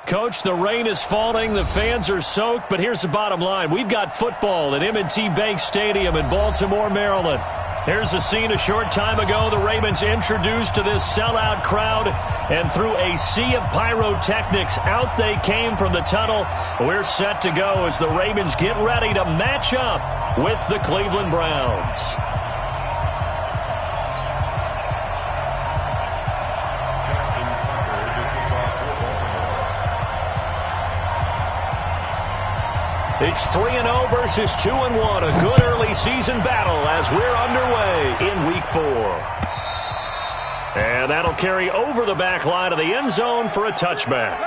Coach, the rain is falling, the fans are soaked, but here's the bottom line. We've got football at M&T Bank Stadium in Baltimore, Maryland. Here's a scene a short time ago. The Ravens introduced to this sellout crowd, and through a sea of pyrotechnics, out they came from the tunnel. We're set to go as the Ravens get ready to match up with the Cleveland Browns. It's 3-0 versus 2-1. A good early season battle as we're underway in Week 4. And that'll carry over the back line of the end zone for a touchback.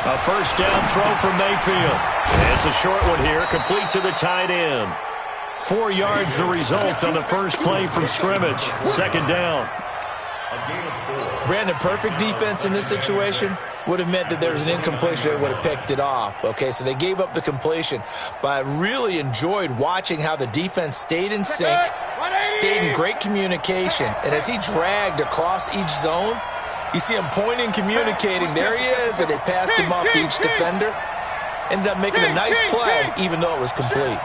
A first down throw from Mayfield. And it's a short one here, complete to the tight end. 4 yards the result on the first play from scrimmage. Second down. Brandon, perfect defense in this situation would have meant that there was an incompletion. They would have picked it off. Okay, so they gave up the completion. But I really enjoyed watching how the defense stayed in sync, stayed in great communication. And as he dragged across each zone, you see him pointing, communicating. There he is, and they passed him up to each defender. Ended up making a nice play, even though it was complete.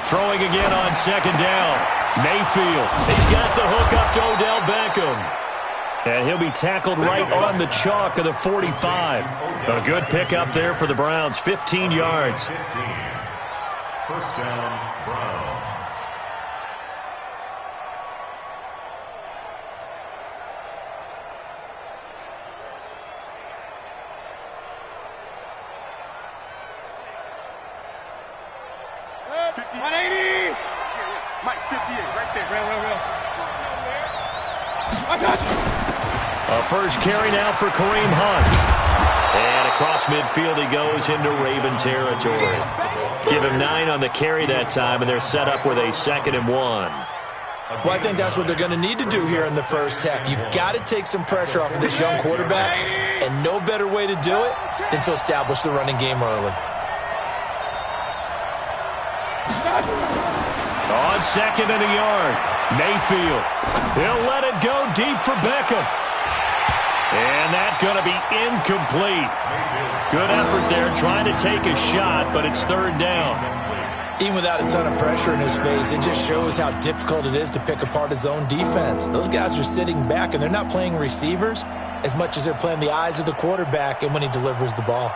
Throwing again on second down. Mayfield. He's got the hook up to Odell Beckham. And he'll be tackled right on the chalk of the 45. A good pickup there for the Browns. 15 yards. First down, Browns. A first carry now for Kareem Hunt. And across midfield he goes into Raven territory. Give him 9 on the carry that time, and they're set up with a 2nd and 1. Well, I think that's what they're going to need to do here in the first half. You've got to take some pressure off of this young quarterback, and no better way to do it than to establish the running game early. On 2nd and a yard, Mayfield. He'll let it go deep for Beckham. And that's going to be incomplete. Good effort there trying to take a shot, but it's 3rd down. Even without a ton of pressure in his face, it just shows how difficult it is to pick apart his own defense. Those guys are sitting back, and they're not playing receivers as much as they're playing the eyes of the quarterback and when he delivers the ball.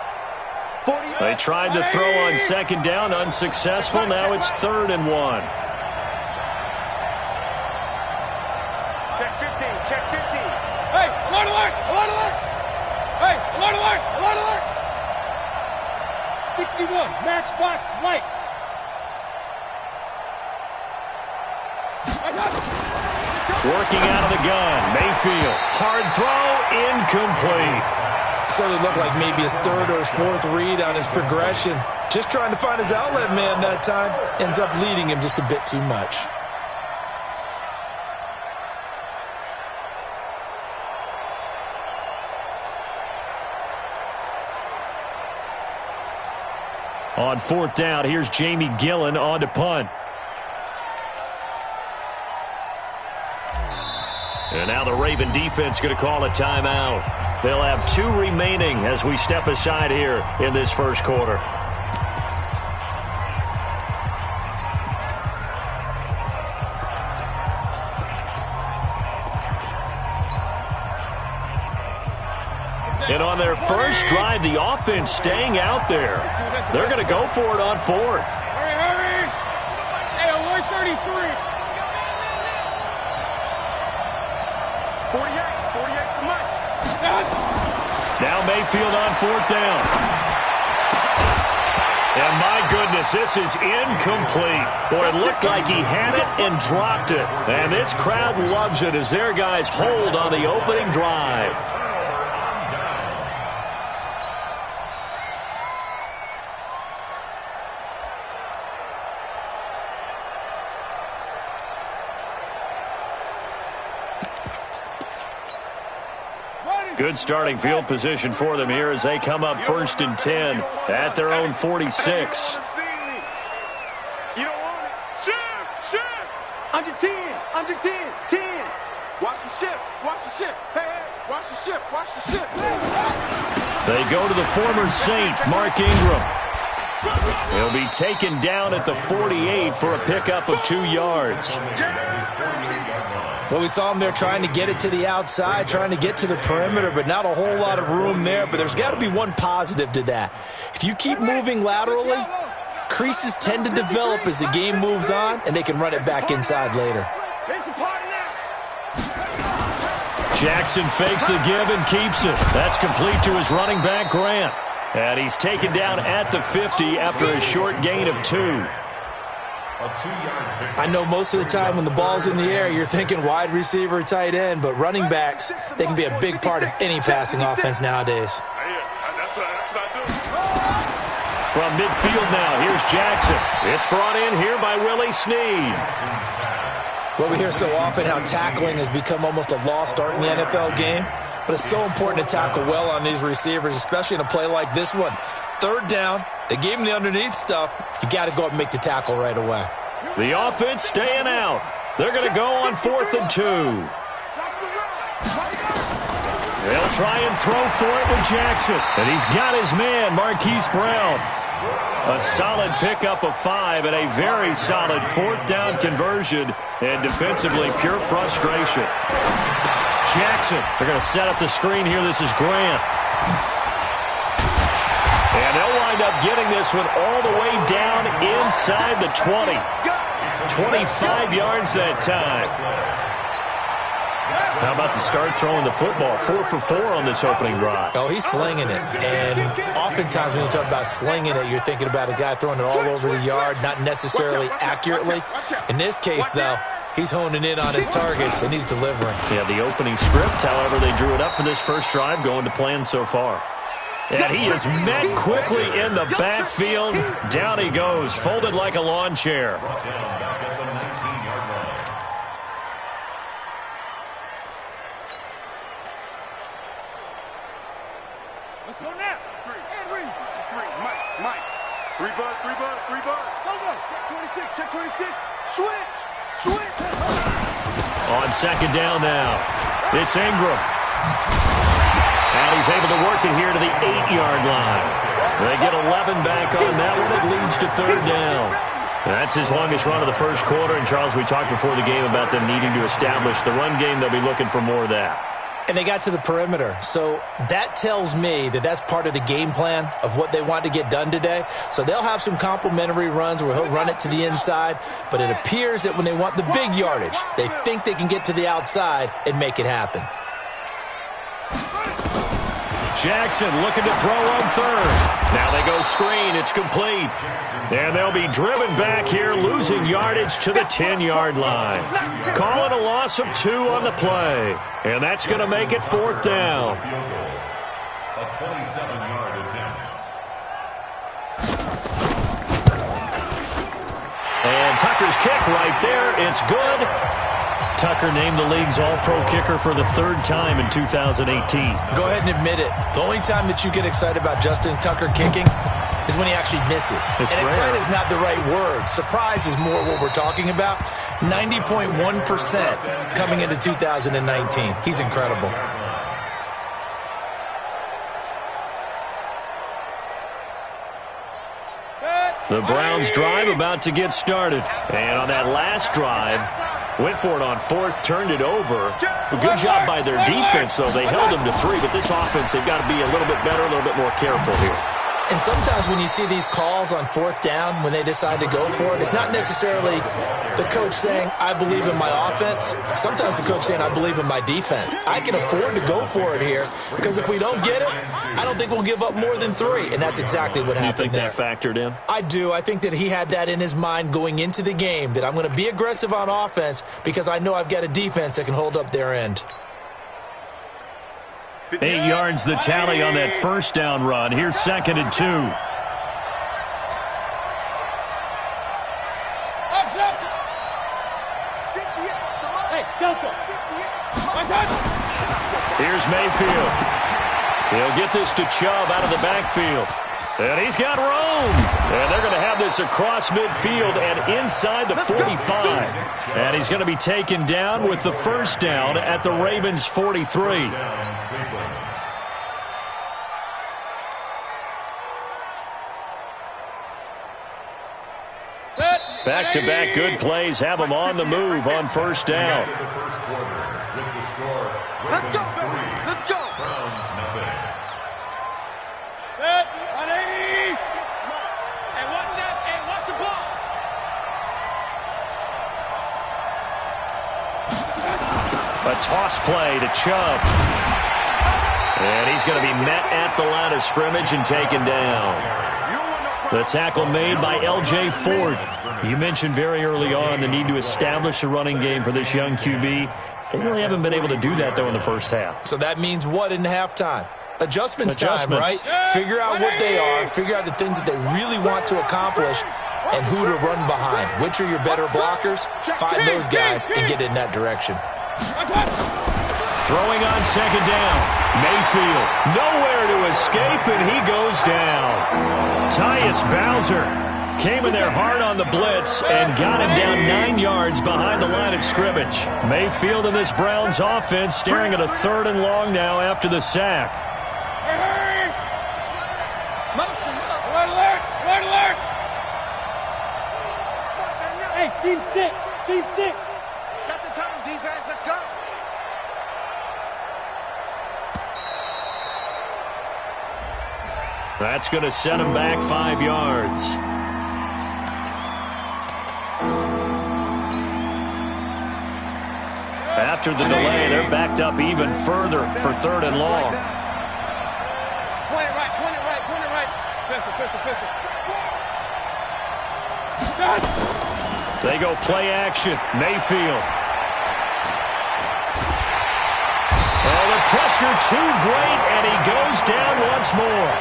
They tried to throw on 2nd down, unsuccessful. Now it's 3rd and 1. Check 15, check 15. Hey, alert, alert, alert, alert. Hey, alert, alert, alert, alert. 61, matchbox lights. Working out of the gun, Mayfield. Hard throw, incomplete. Certainly looked like maybe his 3rd or his 4th read on his progression. Just trying to find his outlet man that time. Ends up leading him just a bit too much. On 4th down, here's Jamie Gillen on to punt. And now the Raven defense going to call a timeout. They'll have 2 remaining as we step aside here in this first quarter. And on their first drive, the offense staying out there. They're going to go for it on 4th. Hurry, hurry. Hey, alert 33. 48 for Mike. Now Mayfield on 4th down. as this is incomplete. Boy, it looked like he had it and dropped it. And this crowd loves it as their guys hold on the opening drive. Good starting field position for them here as they come up 1st and 10 at their own 46. You don't want it. Shift. Under 10. 10. Watch the shift. Hey, watch the shift. They go to the former Saint, Mark Ingram. He'll be taken down at the 48 for a pickup of 2 yards. Well, we saw him there trying to get it to the outside, trying to get to the perimeter, but not a whole lot of room there. But there's got to be one positive to that. If you keep moving laterally, creases tend to develop as the game moves on, and they can run it back inside later. Jackson fakes the give and keeps it. That's complete to his running back, Grant. And he's taken down at the 50 after a short gain of 2. I know most of the time when the ball's in the air, you're thinking wide receiver, tight end, but running backs, they can be a big part of any passing offense nowadays. From midfield now, here's Jackson. It's brought in here by Willie Snead. Well, we hear so often how tackling has become almost a lost art in the NFL game, but it's so important to tackle well on these receivers, especially in a play like this one. 3rd down, they gave him the underneath stuff. You got to go up and make the tackle right away. The offense staying out. They're going to go on 4th and 2. They'll try and throw for it with Jackson. And he's got his man, Marquise Brown. A solid pickup of 5 and a very solid 4th down conversion. And defensively, pure frustration. Jackson, they're going to set up the screen here. This is Grant. And they'll wind up getting this one all the way down inside the 20. 25 yards that time. How about the start throwing the football? 4 for 4 on this opening drive. Oh, he's slinging it. And oftentimes when you talk about slinging it, you're thinking about a guy throwing it all over the yard, not necessarily accurately. In this case, though, he's honing in on his targets, and he's delivering. Yeah, the opening script, however, they drew it up for this first drive, going to plan so far. And he is met quickly in the backfield. Down he goes, folded like a lawn chair. Let's go now. 3. Mike. 3 buzz. Go. Check 26. Switch. On 2nd down now, it's Ingram. And he's able to work it here to the 8-yard line. They get 11 back on that one. It leads to 3rd down. That's his longest run of the first quarter. And, Charles, we talked before the game about them needing to establish the run game. They'll be looking for more of that. And they got to the perimeter. So that tells me that that's part of the game plan of what they want to get done today. So they'll have some complementary runs where he'll run it to the inside. But it appears that when they want the big yardage, they think they can get to the outside and make it happen. Jackson looking to throw on 3rd. Now they go screen. It's complete. And they'll be driven back here, losing yardage to the 10-yard line. Calling a loss of 2 on the play. And that's going to make it 4th down. A 27-yard attempt. And Tucker's kick right there. It's good. Tucker named the league's all-pro kicker for the 3rd time in 2018. Go ahead and admit it. The only time that you get excited about Justin Tucker kicking is when he actually misses. It's and rare. excited is not the right word. Surprise is more what we're talking about. 90.1% coming into 2019. He's incredible. The Browns drive about to get started. And on that last drive, went for it on 4th, turned it over. A good job by their defense, though. They held them to 3, but this offense, they've got to be a little bit better, a little bit more careful here. And sometimes when you see these calls on fourth down, when they decide to go for it, it's not necessarily the coach saying, I believe in my offense. Sometimes the coach saying, I believe in my defense. I can afford to go for it here because if we don't get it, I don't think we'll give up more than 3. And that's exactly what happened there. You think that factored in? I do. I think that he had that in his mind going into the game, that I'm going to be aggressive on offense because I know I've got a defense that can hold up their end. 8 yards the tally on that first down run. Here's 2nd and 2. Here's Mayfield. He'll get this to Chubb out of the backfield. And he's got room. And they're going to have this across midfield and inside the 45. And he's going to be taken down with the first down at the Ravens' 43. Back-to-back good plays have them on the move on first down. Let's go, let's go. Browns nothing. Set, 180. And watch that, and watch the ball. A toss play to Chubb. And he's going to be met at the line of scrimmage and taken down. The tackle made by Jae44's. You mentioned very early on the need to establish a running game for this young QB. They really haven't been able to do that, though, in the first half. So that means what in halftime? Adjustments time, right? Figure out what they are, figure out the things that they really want to accomplish, and who to run behind. Which are your better blockers? Find those guys and get in that direction. Throwing on second down. Mayfield nowhere to escape, and he goes down. Tyus Bowser came in there hard on the blitz and got him down 9 yards behind the line of scrimmage. Mayfield and this Browns offense staring at a 3rd and long now after the sack. Motion, red alert, red alert. Hey, Steve 6, Steve 6. Set the tone, defense, let's go. That's going to set him back 5 yards. After the delay, they're backed up even further for 3rd and long. Point it right, point it right, point it right. Pistol. They go play action. Mayfield. Oh, the pressure too great, and he goes down once more.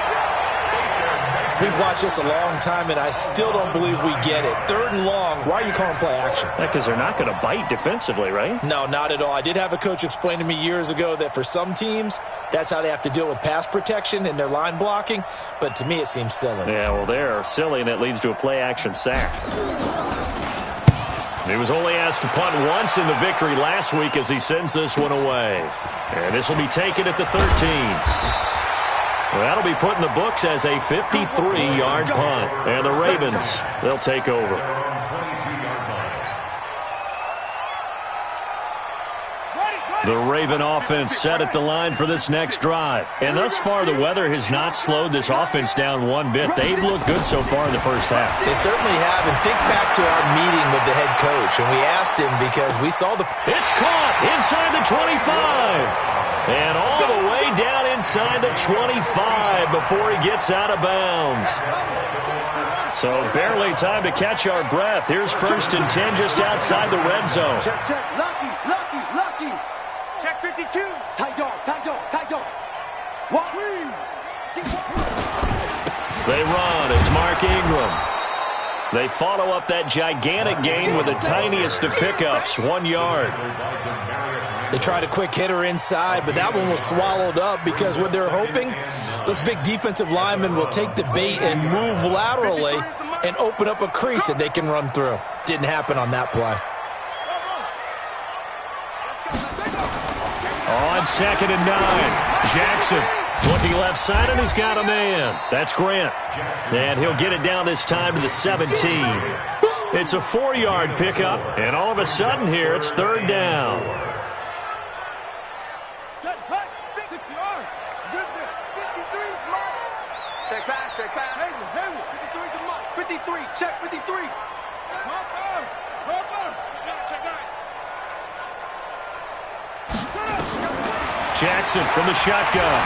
We've watched this a long time, and I still don't believe we get it. 3rd and long, why are you calling play action? Because they're not going to bite defensively, right? No, not at all. I did have a coach explain to me years ago that for some teams, that's how they have to deal with pass protection and their line blocking, but to me it seems silly. Yeah, well, they're silly, and it leads to a play action sack. He was only asked to punt once in the victory last week as he sends this one away. And this will be taken at the 13. Well, that'll be put in the books as a 53-yard punt. And the Ravens, they'll take over. The Raven offense set at the line for this next drive. And thus far, the weather has not slowed this offense down one bit. They've looked good so far in the first half. They certainly have. And think back to our meeting with the head coach. And we asked him because we saw the... It's caught inside the 25. And all the way down inside the 25 before he gets out of bounds. So barely time to catch our breath. Here's 1st and 10 just outside the red zone. Check, check. Lucky, lucky, lucky. Check 52. Tight dog, tight dog, tight dog. Walk. They run. It's Mark Ingram. They follow up that gigantic gain with the tiniest of pickups, 1 yard. They tried a quick hitter inside, but that one was swallowed up because what they're hoping, those big defensive linemen will take the bait and move laterally and open up a crease that they can run through. Didn't happen on that play. On 2nd and 9, Jackson looking left side, and he's got a man. That's Grant. And he'll get it down this time to the 17. It's a 4-yard pickup, and all of a sudden here it's 3rd down. Check pass, check Hey, pass. Hayward. 53's the mark. 53. Check 53. Jackson from the shotgun.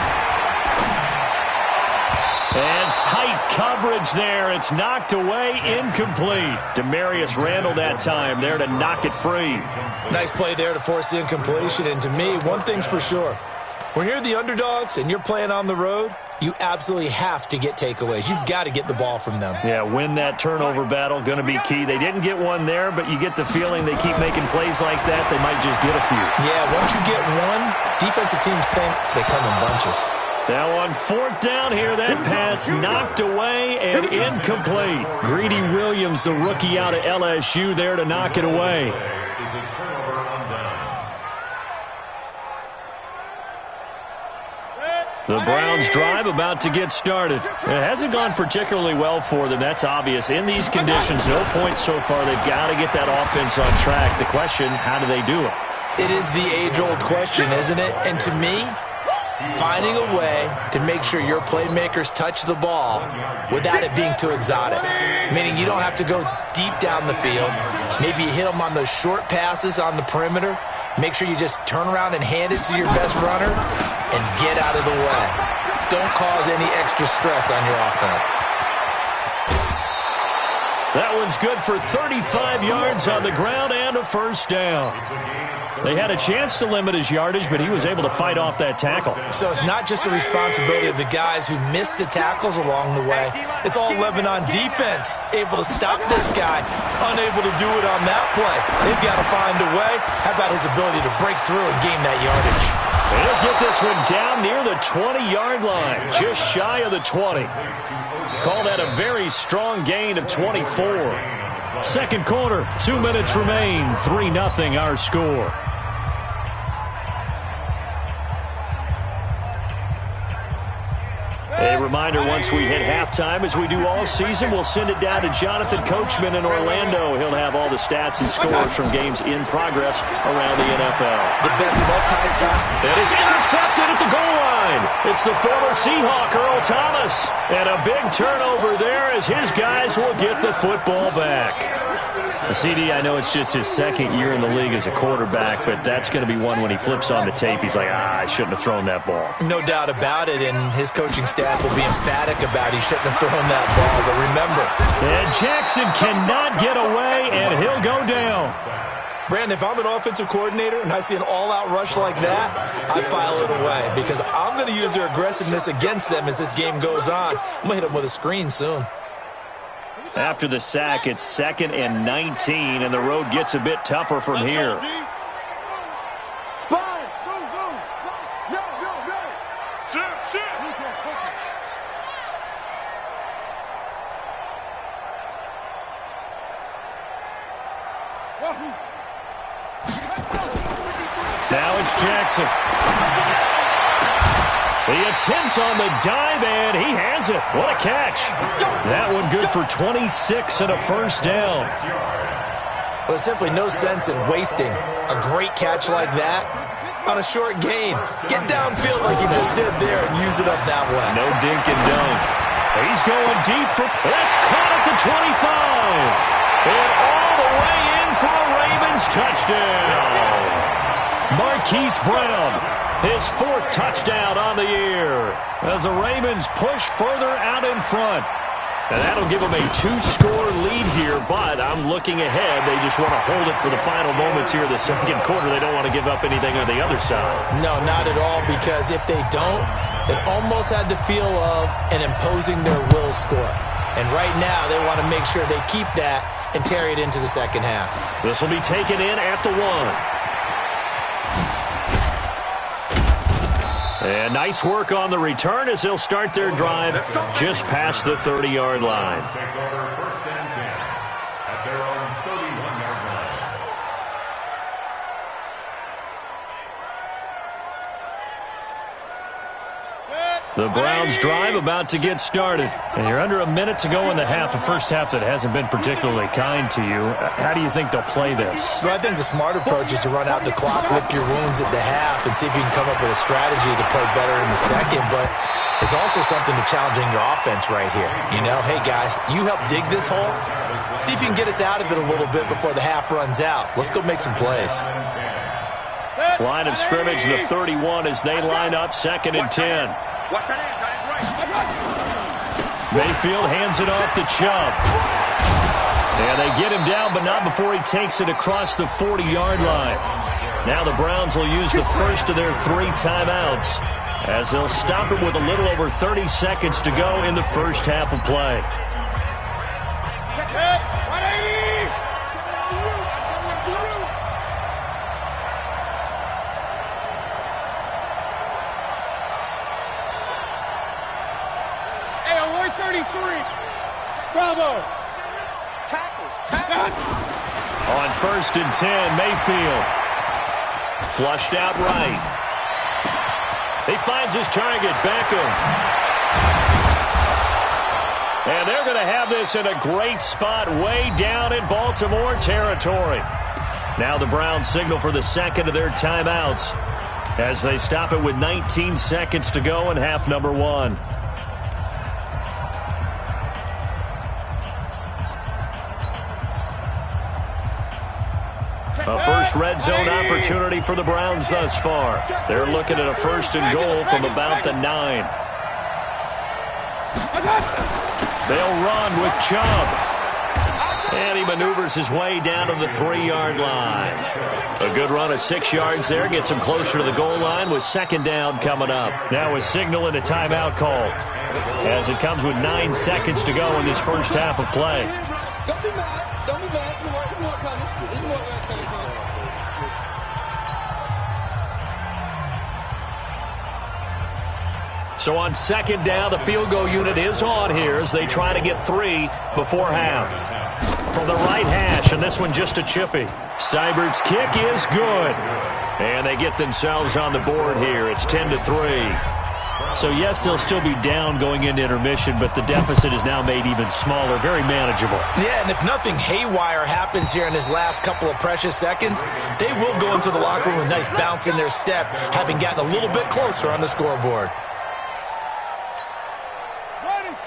And tight coverage there. It's knocked away, incomplete. Demarius Randall that time there to knock it free. Nice play there to force the incompletion. And to me, one thing's for sure. When you're the underdogs and you're playing on the road, you absolutely have to get takeaways. You've got to get the ball from them. Yeah, win that turnover battle, going to be key. They didn't get one there, but you get the feeling they keep making plays like that, they might just get a few. Yeah, once you get one, defensive teams think they come in bunches. Now on fourth down here, that pass knocked away and incomplete. Greedy Williams, the rookie out of LSU, there to knock it away. The Browns drive about to get started. It hasn't gone particularly well for them. That's obvious. In these conditions, no points so far. They've got to get that offense on track. The question, how do they do it? It is the age-old question, isn't it? And to me, finding a way to make sure your playmakers touch the ball without it being too exotic. Meaning you don't have to go deep down the field. Maybe you hit them on those short passes on the perimeter. Make sure you just turn around and hand it to your best runner and get out of the way. Don't cause any extra stress on your offense. That one's good for 35 yards on the ground and a first down. They had a chance to limit his yardage, but he was able to fight off that tackle. So it's not just the responsibility of the guys who missed the tackles along the way. It's all 11 on defense, able to stop this guy, unable to do it on that play. They've got to find a way. How about his ability to break through and gain that yardage? He'll get this one down near the 20-yard line, just shy of the 20. Call that a very strong gain of 24. Second quarter, 2 minutes remain, 3-0 our score. A reminder, once we hit halftime, as we do all season, we'll send it down to Jonathan Coachman in Orlando. He'll have all the stats and scores from games in progress around the NFL. The best multitask. It is intercepted at the goal line. It's the former Seahawk, Earl Thomas. And a big turnover there as his guys will get the football back. The CD, I know it's just his second year in the league as a quarterback, but that's going to be one when he flips on the tape. He's like, I shouldn't have thrown that ball. No doubt about it, and his coaching staff will be emphatic about he shouldn't have thrown that ball. But remember. And Jackson cannot get away, and he'll go down. Brandon, if I'm an offensive coordinator and I see an all-out rush like that, I file it away because I'm going to use their aggressiveness against them as this game goes on. I'm going to hit them with a screen soon. After the sack, it's 2nd and 19, and the road gets a bit tougher from here. Sponge, go. Yo. Shit. Now it's Jackson. The attempt on the dive, and he has it. What a catch. That one good for 26 and a first down. Well, there's simply no sense in wasting a great catch like that on a short gain. Get downfield like he just did there and use it up that way. No dink and dunk. He's going deep for... That's caught at the 25. And all the way in for a Ravens touchdown. Marquise Brown, his 4th touchdown on the year as the Ravens push further out in front. And that'll give them a 2-score lead here, but I'm looking ahead. They just want to hold it for the final moments here of the second quarter. They don't want to give up anything on the other side. No, not at all, because if they don't, it almost had the feel of an imposing their will score. And right now, they want to make sure they keep that and carry it into the second half. This will be taken in at the 1. And nice work on the return as they'll start their drive just past the 30-yard line. Take over 1st and 10 at their own 31-yard line. The Browns drive about to get started. And you're under a minute to go in the half, a first half that hasn't been particularly kind to you. How do you think they'll play this? Well, I think the smart approach is to run out the clock, lick your wounds at the half, and see if you can come up with a strategy to play better in the second. But There's also something to challenging your offense right here. You know, hey, guys, you help dig this hole. See if you can get us out of it a little bit before the half runs out. Let's go make some plays. Line of scrimmage, the 31, as they line up 2nd and 10. Mayfield hands it off to Chubb. And they get him down, but not before he takes it across the 40-yard line. Now the Browns will use the first of their 3 timeouts, as they'll stop it with a little over 30 seconds to go in the first half of play. Bravo! Tackles! On 1st and 10, Mayfield. Flushed out right. He finds his target, Beckham. And they're going to have this in a great spot way down in Baltimore territory. Now the Browns signal for the 2nd of their timeouts as they stop it with 19 seconds to go in half number 1. A first red zone opportunity for the Browns thus far. They're looking at a 1st and goal from about the 9. They'll run with Chubb. And he maneuvers his way down to the 3-yard line. A good run of 6 yards there gets him closer to the goal line with 2nd down coming up. Now a signal and a timeout call, as it comes with 9 seconds to go in this first half of play. Don't be mad. Don't be mad. There's more coming. There's more coming. So on 2nd down, the field goal unit is on here as they try to get 3 before half. From the right hash, and this one just a chippy. Seibert's kick is good. And they get themselves on the board here. It's 10-3. So, yes, they'll still be down going into intermission, but the deficit is now made even smaller, very manageable. Yeah, and if nothing haywire happens here in his last couple of precious seconds, they will go into the locker room with a nice bounce in their step, having gotten a little bit closer on the scoreboard.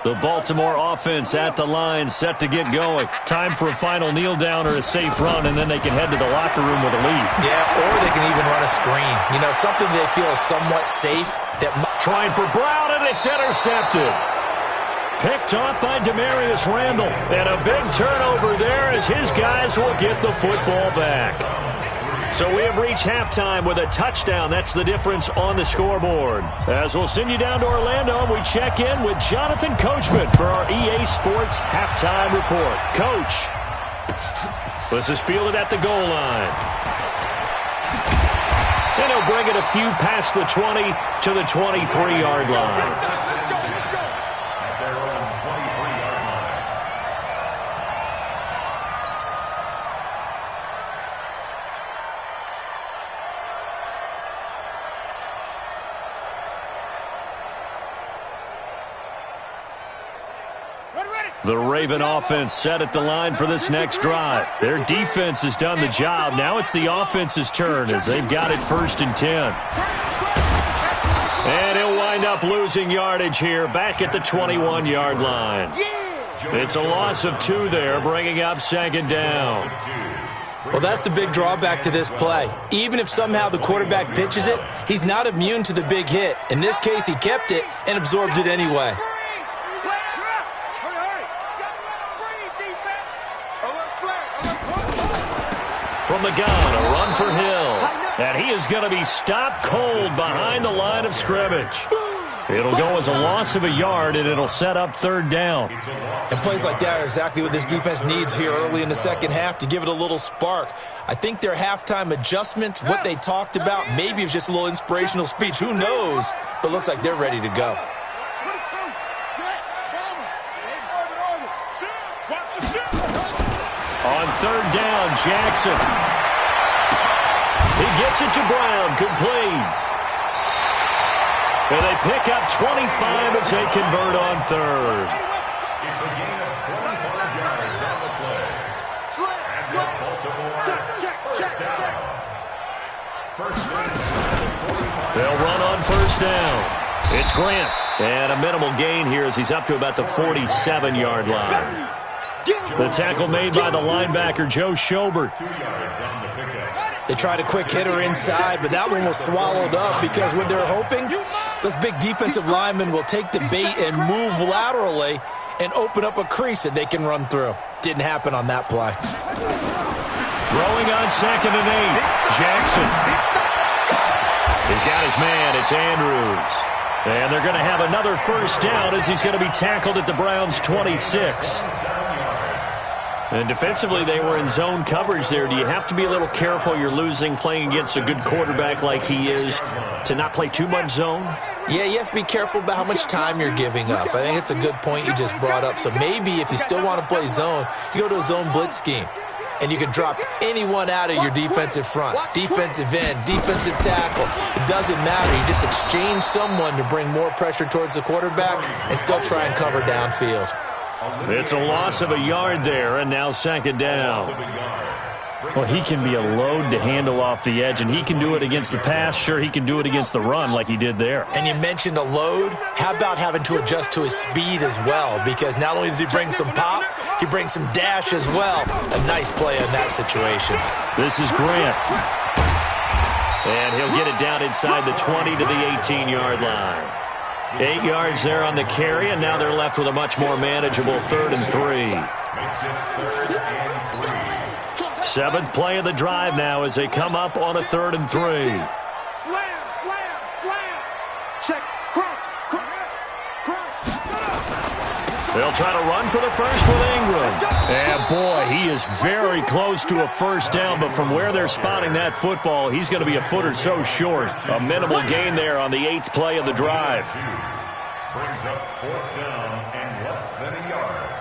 The Baltimore offense at the line, set to get going. Time for a final kneel down or a safe run, and then they can head to the locker room with a lead. Yeah, or they can even run a screen. You know, something they feel is somewhat safe. Trying for Brown, and it's intercepted. Picked off by Demarius Randall. And a big turnover there as his guys will get the football back. So we have reached halftime with a touchdown. That's the difference on the scoreboard. As we'll send you down to Orlando, and we check in with Jonathan Coachman for our EA Sports Halftime Report. Coach, this is fielded at the goal line. And he'll bring it a few past the 20 to the 23-yard line. The Raven offense set at the line for this next drive. Their defense has done the job. Now it's the offense's turn as they've got it 1st and 10. And he'll wind up losing yardage here back at the 21-yard line. It's a loss of 2 there, bringing up 2nd down. Well, that's the big drawback to this play. Even if somehow the quarterback pitches it, he's not immune to the big hit. In this case, he kept it and absorbed it anyway. From the gun, a run for Hill. And he is going to be stopped cold behind the line of scrimmage. It'll go as a loss of a yard, and it'll set up 3rd down. And plays like that are exactly what this defense needs here early in the second half to give it a little spark. I think their halftime adjustments, what they talked about, maybe it was just a little inspirational speech. Who knows? But looks like they're ready to go. On 3rd down, Jackson. He gets it to Brown, complete. And they pick up 25 as they convert on 3rd. It's a gain of 25 yards on the play. And Baltimore first down. First down. They'll run on 1st down. It's Grant. And a minimal gain here as he's up to about the 47-yard line. The tackle made by the linebacker, Joe Schobert. 2 yards on the pickup. They tried a quick hitter inside, but that one was swallowed up because what they're hoping, those big defensive linemen will take the bait and move laterally and open up a crease that they can run through. Didn't happen on that play. Throwing on 2nd and 8. Jackson. He's got his man. It's Andrews. And they're going to have another first down as he's going to be tackled at the Browns' 26. And defensively, they were in zone coverage there. Do you have to be a little careful you're losing playing against a good quarterback like he is to not play too much zone? Yeah, you have to be careful about how much time you're giving up. I think it's a good point you just brought up. So maybe if you still want to play zone, you go to a zone blitz scheme. And you can drop anyone out of your defensive front, defensive end, defensive tackle. It doesn't matter. You just exchange someone to bring more pressure towards the quarterback and still try and cover downfield. It's a loss of a yard there, and now 2nd down. Well, he can be a load to handle off the edge, and he can do it against the pass. Sure, he can do it against the run like he did there. And you mentioned a load. How about having to adjust to his speed as well? Because not only does he bring some pop, he brings some dash as well. A nice play in that situation. This is Grant. And he'll get it down inside the 20 to the 18-yard line. 8 yards there on the carry, and now they're left with a much more manageable 3rd and 3. Makes it 3rd and 3. 7th play of the drive now as they come up on a 3rd and 3. Slam, slam, slam. Check, crunch, crunch, crunch. They'll try to run for the first with Ingram. And boy, he is very close to a first down, but from where they're spotting that football, he's going to be a foot or so short. A minimal gain there on the 8th play of the drive. Brings up 4th down and less than a yard.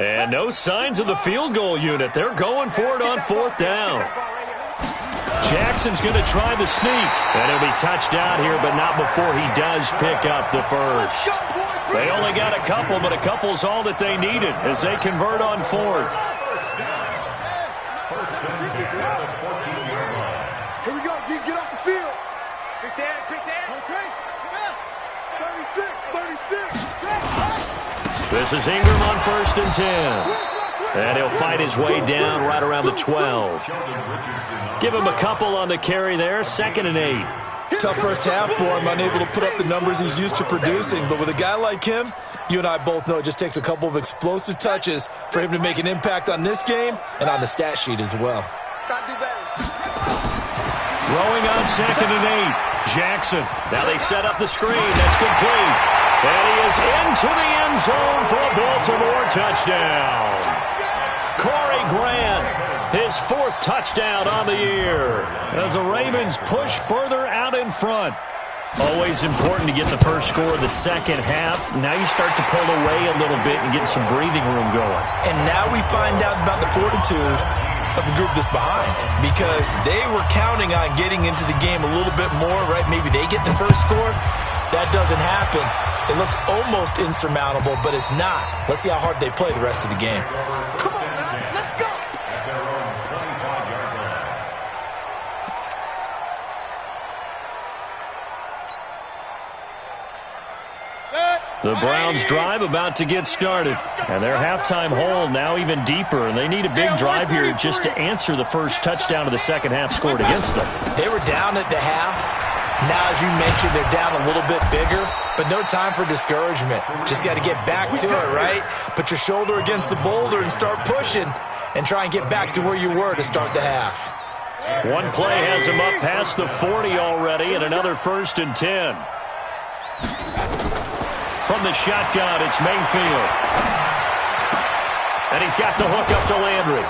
And no signs of the field goal unit. They're going for it on 4th down. Jackson's going to try the sneak. And he'll be touched out here, but not before he does pick up the first. They only got a couple, but a couple's all that they needed as they convert on 4th. First and 10 at the 14-yard line. Here we go, G, get off the field. Pick that, pick that. Okay, 36, 36. This is Ingram on 1st and 10. And he'll fight his way down right around the 12. Give him a couple on the carry there. 2nd and 8. Tough first half for him, unable to put up the numbers he's used to producing. But with a guy like him, you and I both know it just takes a couple of explosive touches for him to make an impact on this game and on the stat sheet as well. Gotta do better. Throwing on 2nd and 8. Jackson. Now they set up the screen. That's complete. And he is into the end zone for a Baltimore touchdown. Corey Grant, his 4th touchdown on the year as the Ravens push further out in front. Always important to get the first score of the second half. Now you start to pull away a little bit and get some breathing room going. And now we find out about the fortitude of the group that's behind, because they were counting on getting into the game a little bit more, right? Maybe they get the first score. That doesn't happen. It looks almost insurmountable, but it's not. Let's see how hard they play the rest of the game. Come on, man, let's go. At their own 25-yard line. The Browns drive about to get started, and their halftime hole now even deeper, and they need a big drive here just to answer the first touchdown of the second half scored against them. They were down at the half. Now, as you mentioned, they're down a little bit bigger, but no time for discouragement. Just got to get back to it, right? Put your shoulder against the boulder and start pushing and try and get back to where you were to start the half. One play has him up past the 40 already, and another 1st and 10. From the shotgun, it's Mayfield. And he's got the hook up to Landry.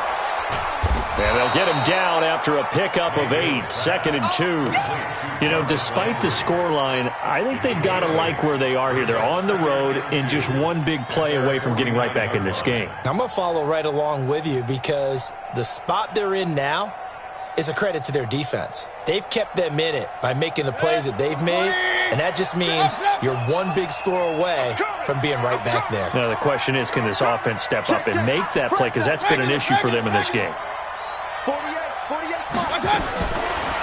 And they'll get him down after a pickup of 8, 2nd and 2. You know, despite the scoreline, I think they've got to like where they are here. They're on the road and just one big play away from getting right back in this game. I'm going to follow right along with you because the spot they're in now is a credit to their defense. They've kept them in it by making the plays that they've made, and that just means you're one big score away from being right back there. Now, the question is, can this offense step up and make that play? Because that's been an issue for them in this game.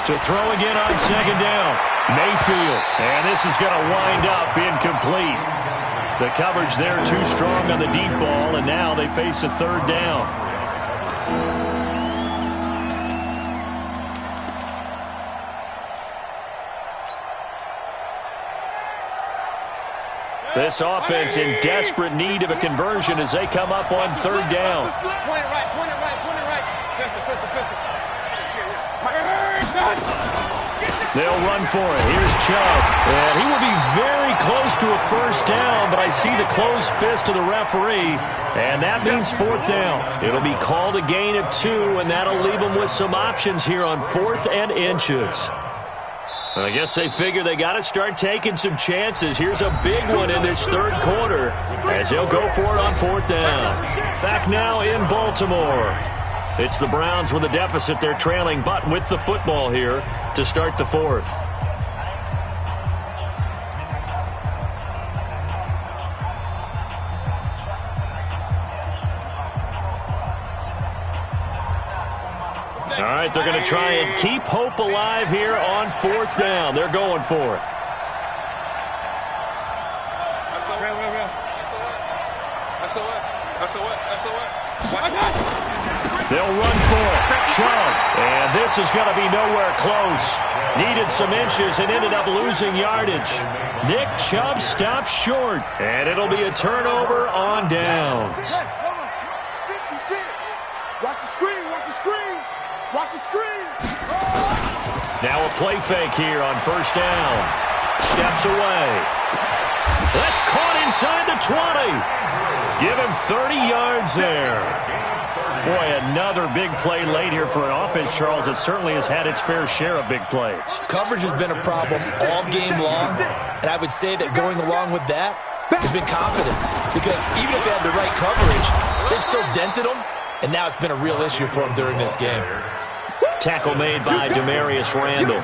To throw again on 2nd down. Mayfield. And this is going to wind up incomplete. The coverage there too strong on the deep ball, and now they face a 3rd down. This offense in desperate need of a conversion as they come up on 3rd down. Point it right, point it right, point it right. They'll run for it. Here's Chubb. And he will be very close to a 1st down, but I see the closed fist of the referee, and that means 4th down. It'll be called a gain of 2, and that'll leave them with some options here on 4th and inches. I guess they figure they got to start taking some chances. Here's a big one in this 3rd quarter as they'll go for it on 4th down. Back now in Baltimore. It's the Browns with a deficit. They're trailing, but with the football here to start the 4th. All right, they're going to try and keep hope alive here on 4th down. They're going for it. They'll run for it. Chubb. And this is going to be nowhere close. Needed some inches and ended up losing yardage. Nick Chubb stops short. And it'll be a turnover on downs. Watch the screen, watch the screen. Watch the screen. Now a play fake here on 1st down. Steps away. That's caught inside the 20. Give him 30 yards there. Boy, another big play late here for an offense, Charles, that certainly has had its fair share of big plays. Coverage has been a problem all game long, and I would say that going along with that has been confidence. Because even if they had the right coverage, they've still dented them, and now it's been a real issue for them during this game. Tackle made by Demarius Randall.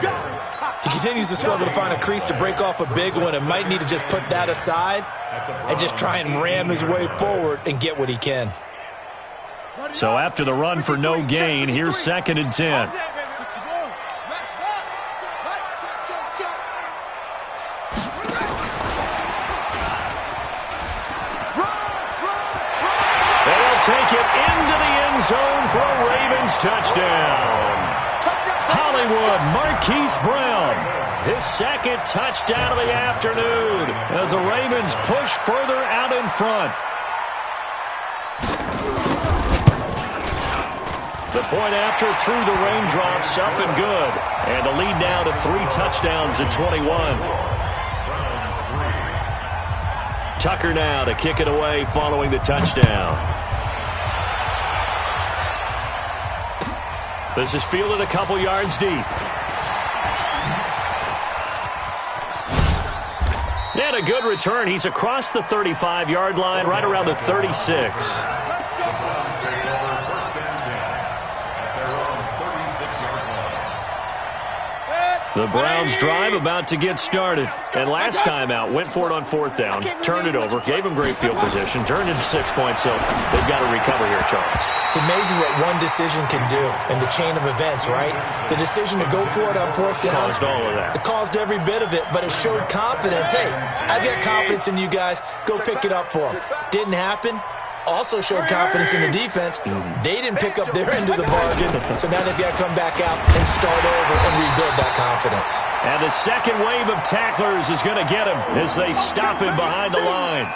He continues to struggle to find a crease to break off a big one and might need to just put that aside and just try and ram his way forward and get what he can. So after the run for no gain, here's 2nd and 10. They'll take it into the end zone for a Ravens touchdown. Hollywood Marquise Brown, his 2nd touchdown of the afternoon as the Ravens push further out in front. The point after through the raindrops, up and good. And the lead now to 3 touchdowns at 21. Tucker now to kick it away following the touchdown. This is fielded a couple yards deep. And a good return. He's across the 35-yard line, right around the 36. The Browns drive about to get started. And last time out, went for it on 4th down, turned it over, gave them great field position, turned into 6 points, so they've got to recover here, Charles. It's amazing what one decision can do in the chain of events, right? The decision to go for it on 4th down. Caused all of that. It caused every bit of it, but it showed confidence. Hey, I've got confidence in you guys. Go pick it up for them. Didn't happen. Also showed confidence in the defense. They didn't pick up their end of the bargain, so now they've got to come back out and start over and rebuild that confidence. And the second wave of tacklers is going to get him as they stop him behind the line.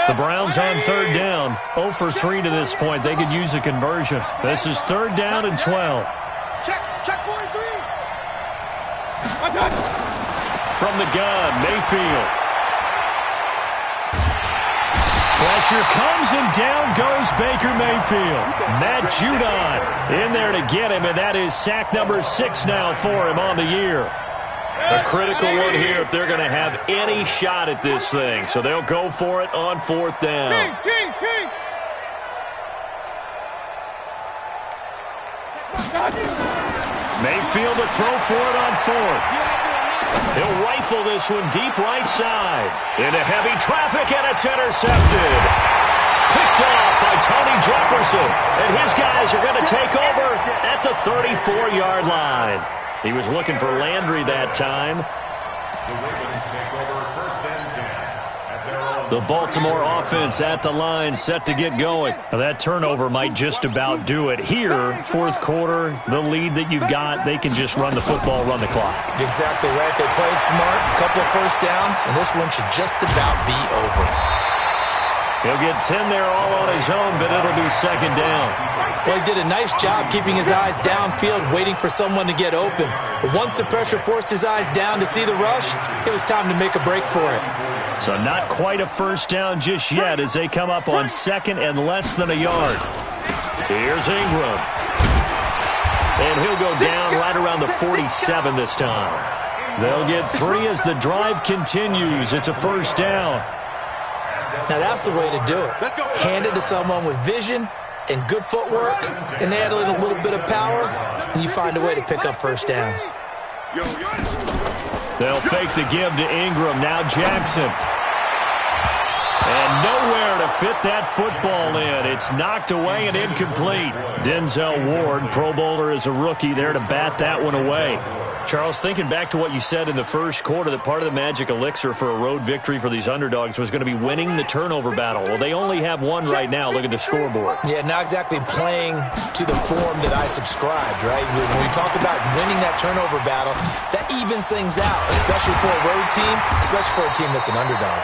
The Browns on 3rd down, 0 for 3 to this point. They could use a conversion. This is 3rd down and 12. Check 43. From the gun, Mayfield. Pressure comes, and down goes Baker Mayfield. Matt Judon in there to get him, and that is sack number 6 now for him on the year. A critical one here if they're going to have any shot at this thing. So they'll go for it on 4th down. Mayfield to throw for it on 4th. He'll rifle this one deep right side. Into heavy traffic, and it's intercepted. Picked off by Tony Jefferson. And his guys are going to take over at the 34-yard line. He was looking for Landry that time. The Baltimore offense at the line, set to get going. Now that turnover might just about do it. Here, 4th quarter, the lead that you've got, they can just run the football, run the clock. Exactly right. They played smart, a couple of first downs, and this one should just about be over. He'll get 10 there all on his own, but it'll be 2nd down. Well, he did a nice job keeping his eyes downfield, waiting for someone to get open. But once the pressure forced his eyes down to see the rush, it was time to make a break for it. So not quite a first down just yet as they come up on 2nd and less than a yard. Here's Ingram. And he'll go down right around the 47 this time. They'll get 3 as the drive continues. It's a first down. Now that's the way to do it. Hand it to someone with vision and good footwork, and add in a little bit of power, and you find a way to pick up first downs. They'll fake the give to Ingram. Now Jackson. And nowhere to fit that football in. It's knocked away and incomplete. Denzel Ward, Pro Bowler as a rookie, there to bat that one away. Charles, thinking back to what you said in the first quarter, that part of the magic elixir for a road victory for these underdogs was going to be winning the turnover battle. Well, they only have one right now. Look at the scoreboard. Yeah, not exactly playing to the form that I subscribed, right? When we talk about winning that turnover battle, that evens things out, especially for a road team, especially for a team that's an underdog.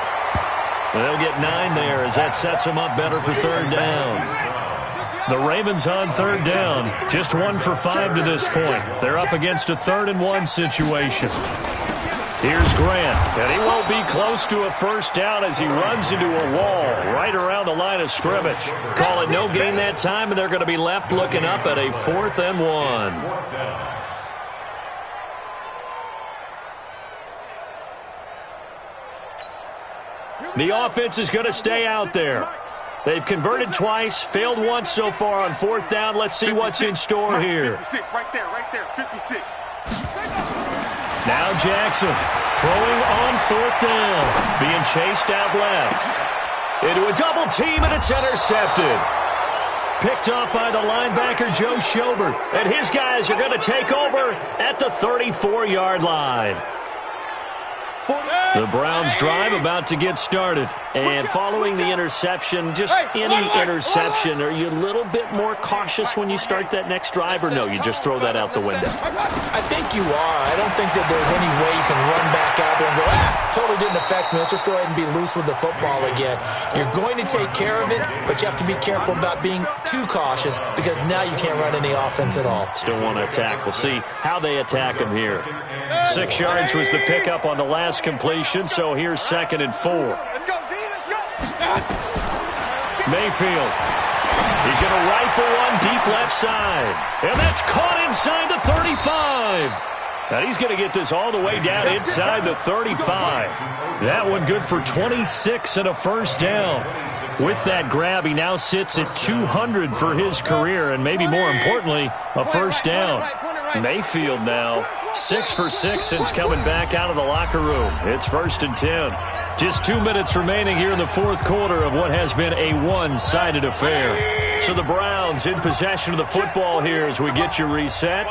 They'll get 9 there as that sets them up better for 3rd down. The Ravens on 3rd down, just 1 for 5 to this point. They're up against a 3rd and 1 situation. Here's Grant, and he won't be close to a first down as he runs into a wall right around the line of scrimmage. Call it no gain that time, and they're going to be left looking up at a 4th and 1. The offense is going to stay out there. They've converted twice, failed once so far on 4th down. Let's see what's in store here. 56, right there, 56. Now Jackson throwing on 4th down, being chased out left. Into a double team, and it's intercepted. Picked off by the linebacker, Joe Schobert. And his guys are going to take over at the 34-yard line. The Browns drive about to get started. And following the interception, just any interception, are you a little bit more cautious when you start that next drive, or no, you just throw that out the window? I think you are. I don't think that there's any way you can run back out there and go, totally didn't affect me. Let's just go ahead and be loose with the football again. You're going to take care of it, but you have to be careful about being too cautious because now you can't run any offense at all. Still want to attack. We'll see how they attack him here. 6 yards was the pickup on the last completion, so here's 2nd and 4. Let's go, D, let's go. Mayfield. He's going to rifle one deep left side. And that's caught inside the 35. And he's going to get this all the way down inside the 35. That one good for 26 and a first down. With that grab, he now sits at 200 for his career, and maybe more importantly, a first down. Mayfield now 6 for 6 since coming back out of the locker room. It's 1st and 10. Just 2 minutes remaining here in the 4th quarter of what has been a one-sided affair. So the Browns in possession of the football here as we get you reset.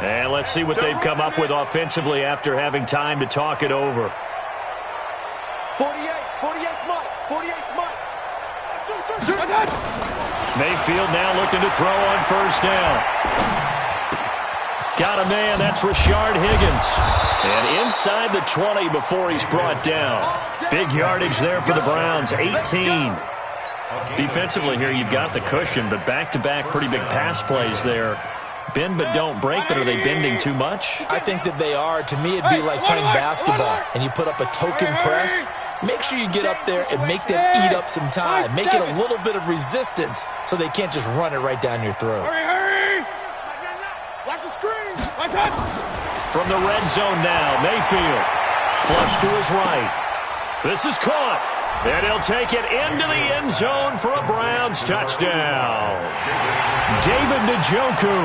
And let's see what they've come up with offensively after having time to talk it over. 48 Mike, 48 Mike. Mayfield now looking to throw on first down. Got a man, that's Rashard Higgins. And inside the 20 before he's brought down. Big yardage there for the Browns, 18. Defensively here, you've got the cushion, but back-to-back pretty big pass plays there. Bend but don't break, but are they bending too much? I think that they are. To me, it'd be like playing basketball, and you put up a token press, make sure you get up there and make them eat up some time. Make it a little bit of resistance so they can't just run it right down your throat. Hurry! Watch the screen! Watch out! From the red zone now, Mayfield. Flush to his right. This is caught. And he'll take it into the end zone for a Browns touchdown. David Njoku,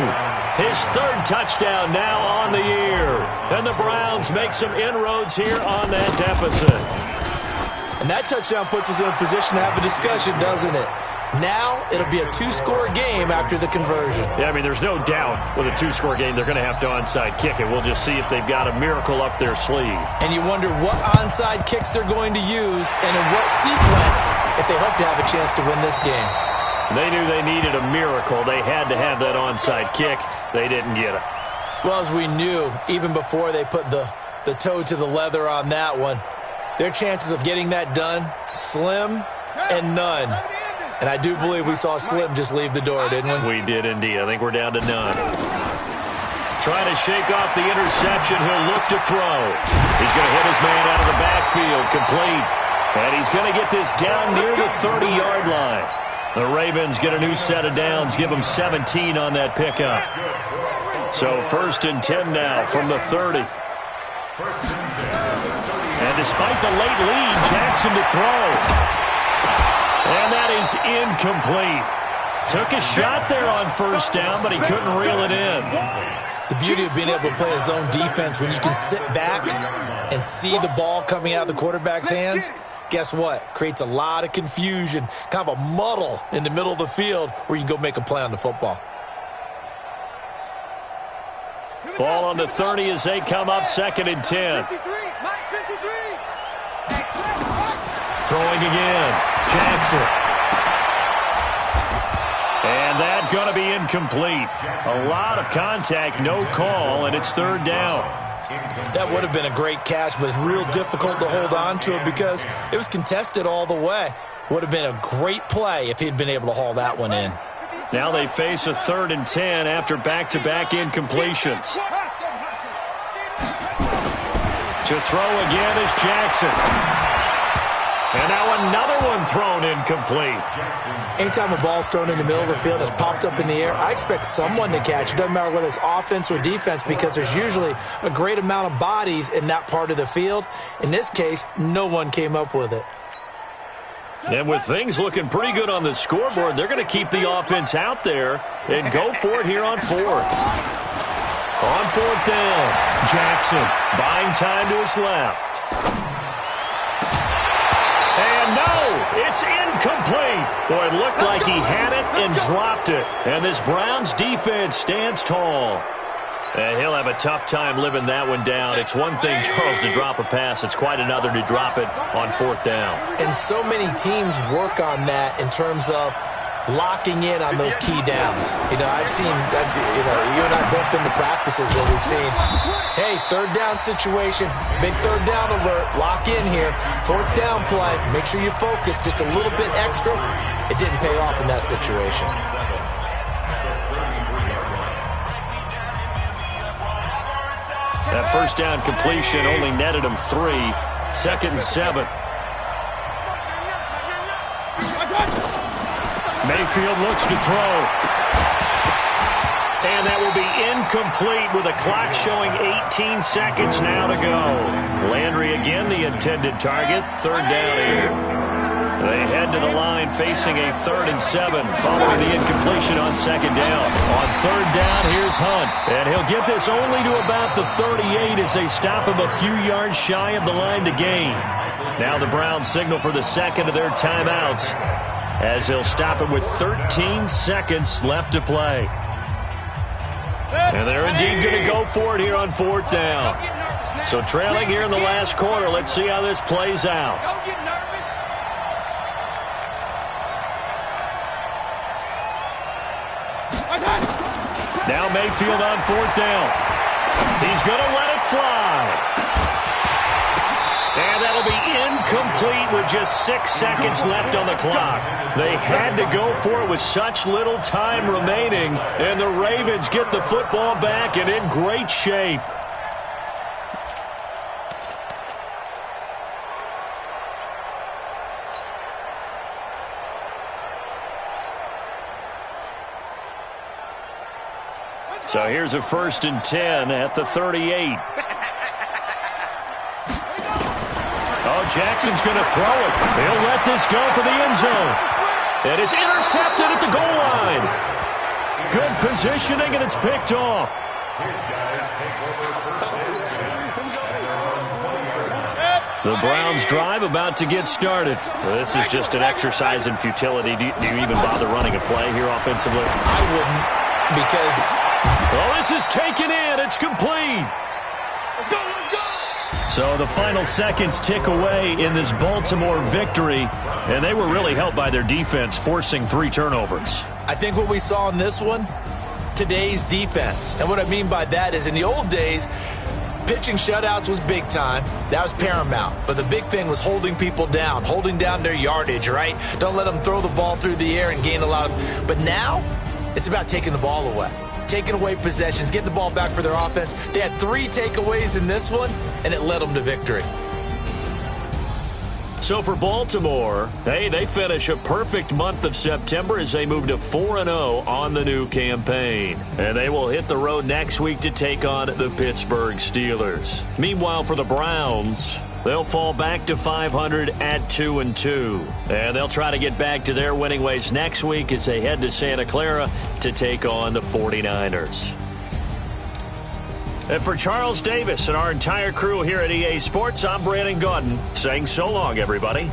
his third touchdown now on the year. And the Browns make some inroads here on that deficit. And that touchdown puts us in a position to have a discussion, doesn't it? Now it'll be a two-score game after the conversion. Yeah, I mean, there's no doubt with a two-score game they're going to have to onside kick it. We'll just see if they've got a miracle up their sleeve. And you wonder what onside kicks they're going to use and in what sequence if they hope to have a chance to win this game. They knew they needed a miracle. They had to have that onside kick. They didn't get it. Well, as we knew, even before they put the toe to the leather on that one, their chances of getting that done, slim and none. And I do believe we saw Slim just leave the door, didn't we? We did indeed. I think we're down to none. Trying to shake off the interception. He'll look to throw. He's going to hit his man out of the backfield. Complete. And he's going to get this down near the 30-yard line. The Ravens get a new set of downs. Give them 17 on that pickup. So 1st and 10 now from the 30. And despite the late lead, Jackson to throw. And that is incomplete. Took a shot there on 1st down, but he couldn't reel it in. The beauty of being able to play a zone defense when you can sit back and see the ball coming out of the quarterback's hands, guess what? Creates a lot of confusion, kind of a muddle in the middle of the field where you can go make a play on the football. Ball on the 30 as they come up 2nd and 10. Throwing again. Jackson. And that going to be incomplete. A lot of contact, no call, and it's 3rd down. That would have been a great catch, but it's real difficult to hold on to it because it was contested all the way. Would have been a great play if he'd been able to haul that one in. Now they face a 3rd and 10 after back-to-back incompletions. To throw again is Jackson. And now another one thrown incomplete. Anytime a ball's thrown in the middle of the field, it's popped up in the air, I expect someone to catch. It doesn't matter whether it's offense or defense because there's usually a great amount of bodies in that part of the field. In this case, no one came up with it. And with things looking pretty good on the scoreboard, they're going to keep the offense out there and go for it here on 4th. On 4th down, Jackson buying time to his left. And no, it's incomplete. Boy, it looked like he had it and dropped it. And this Browns defense stands tall. And he'll have a tough time living that one down. It's one thing, Charles, to drop a pass. It's quite another to drop it on 4th down. And so many teams work on that in terms of locking in on those key downs. You know, I've seen, you and I both been to practices where we've seen, hey, 3rd down situation, big 3rd down alert, lock in here, 4th down play, make sure you focus just a little bit extra. It didn't pay off in that situation. That 1st down completion only netted him 3. 2nd and 7. Mayfield looks to throw. And that will be incomplete with a clock showing 18 seconds now to go. Landry again the intended target. 3rd down here. They head to the line facing a 3rd and 7 following the incompletion on 2nd down. On 3rd down, here's Hunt. And he'll get this only to about the 38 as they stop him a few yards shy of the line to gain. Now the Browns signal for the 2nd of their timeouts, as they'll stop it with 13 seconds left to play. And they're indeed going to go for it here on 4th down. So trailing here in the last quarter, let's see how this plays out. Now Mayfield on 4th down. He's going to let it fly. And that'll be incomplete with just 6 seconds left on the clock. They had to go for it with such little time remaining, and the Ravens get the football back and in great shape. So here's a 1st and 10 at the 38. Oh, Jackson's going to throw it. He'll let this go for the end zone. And it's intercepted at the goal line. Good positioning, and it's picked off. The Browns drive about to get started. Well, this is just an exercise in futility. Do you even bother running a play here offensively? I wouldn't, because... Well, this is taken in. It's complete. Let's go, let's go. So the final seconds tick away in this Baltimore victory, and they were really helped by their defense, forcing 3 turnovers. I think what we saw in this one, today's defense. And what I mean by that is in the old days, pitching shutouts was big time. That was paramount. But the big thing was holding people down, holding down their yardage, right? Don't let them throw the ball through the air and gain a lot of... But now, it's about taking the ball away. Taking away possessions, getting the ball back for their offense. They had 3 takeaways in this one, and it led them to victory. So for Baltimore, hey, they finish a perfect month of September as they move to 4-0 on the new campaign. And they will hit the road next week to take on the Pittsburgh Steelers. Meanwhile, for the Browns, they'll fall back to 500 at 2-2. And they'll try to get back to their winning ways next week as they head to Santa Clara to take on the 49ers. And for Charles Davis and our entire crew here at EA Sports, I'm Brandon Gaudin saying so long, everybody.